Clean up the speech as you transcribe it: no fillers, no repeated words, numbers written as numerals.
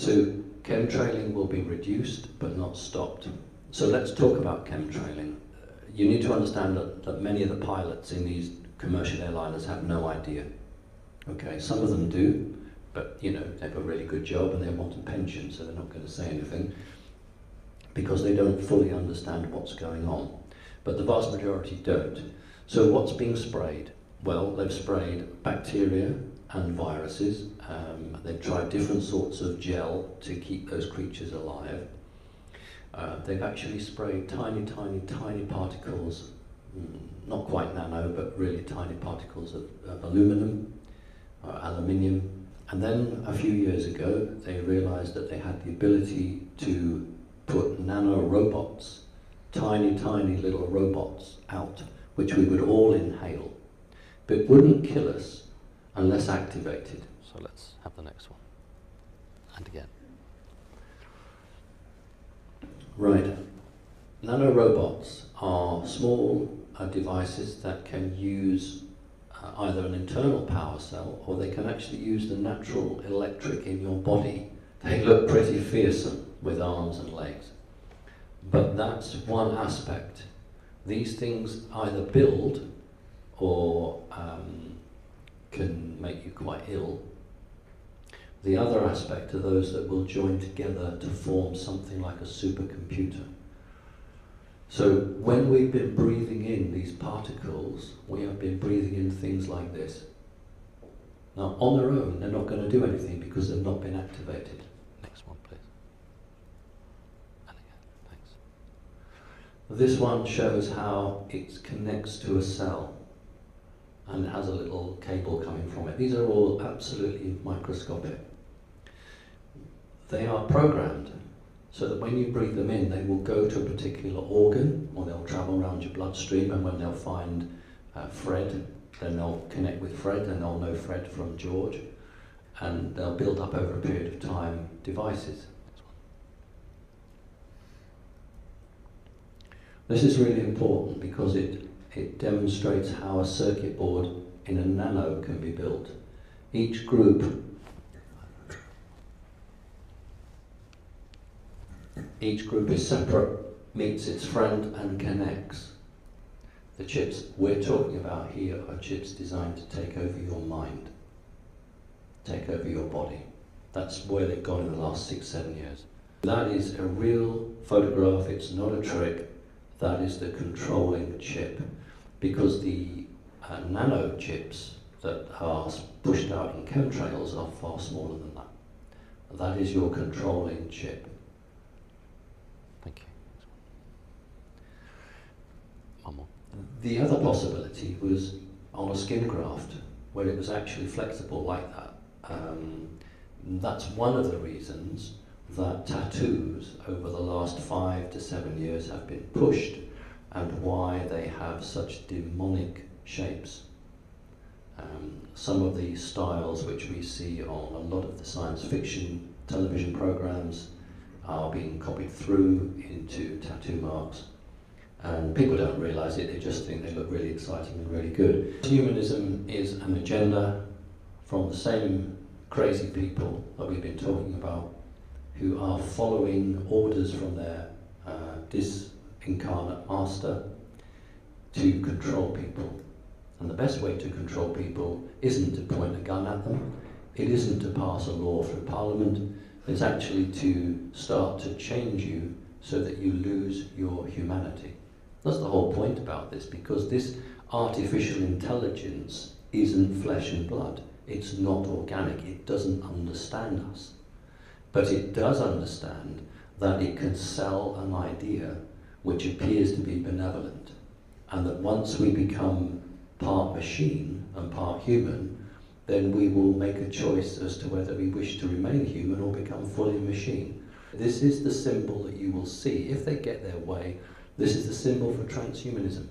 So chemtrailing will be reduced but not stopped. So let's talk about chemtrailing. You need to understand that many of the pilots in these commercial airliners have no idea. Okay, some of them do, but you know, they have a really good job and they want a pension, so they're not going to say anything because they don't fully understand what's going on. But the vast majority don't. So what's being sprayed? Well, they've sprayed bacteria and viruses. They've tried different sorts of gel to keep those creatures alive. They've actually sprayed tiny, tiny, tiny particles, not quite nano, but really tiny particles of aluminum, aluminium. And then a few years ago, they realized that they had the ability to put nano robots, tiny, tiny little robots out, which we would all inhale, but wouldn't kill us unless activated. So let's have the next one. And again. Right. Nanorobots are small devices that can use either an internal power cell, or they can actually use the natural electric in your body. They look pretty fearsome with arms and legs. But that's one aspect. These things either build or can make you quite ill. The other aspect are those that will join together to form something like a supercomputer. So when we've been breathing in these particles, we have been breathing in things like this. Now on their own, they're not going to do anything because they've not been activated. Next one, please. And again, thanks. This one shows how it connects to a cell and it has a little cable coming from it. These are all absolutely microscopic. They are programmed so that when you breathe them in, they will go to a particular organ, or they'll travel around your bloodstream, and when they'll find Fred, then they'll connect with Fred, and they'll know Fred from George, and they'll build up over a period of time devices. This is really important because it demonstrates how a circuit board in a nano can be built. Each group is separate, meets its friend and connects. The chips we're talking about here are chips designed to take over your mind, take over your body. That's where they've gone in the last 6-7 years. That is a real photograph, it's not a trick. That is the controlling chip, because the nano chips that are pushed out in chemtrails are far smaller than that. That is your controlling chip. Thank you. One more. The other possibility was on a skin graft, where it was actually flexible like that. That's one of the reasons that tattoos over the last 5 to 7 years have been pushed, and why they have such demonic shapes. Some of the styles which we see on a lot of the science fiction television programs are being copied through into tattoo marks, and people don't realize it, they just think they look really exciting and really good. Humanism is an agenda from the same crazy people that we've been talking about, who are following orders from their disincarnate master to control people. And the best way to control people isn't to point a gun at them, it isn't to pass a law through Parliament, it's actually to start to change you so that you lose your humanity. That's the whole point about this, because this artificial intelligence isn't flesh and blood, it's not organic, it doesn't understand us. But it does understand that it can sell an idea which appears to be benevolent, and that once we become part machine and part human, then we will make a choice as to whether we wish to remain human or become fully machine. This is the symbol that you will see. If they get their way, this is the symbol for transhumanism.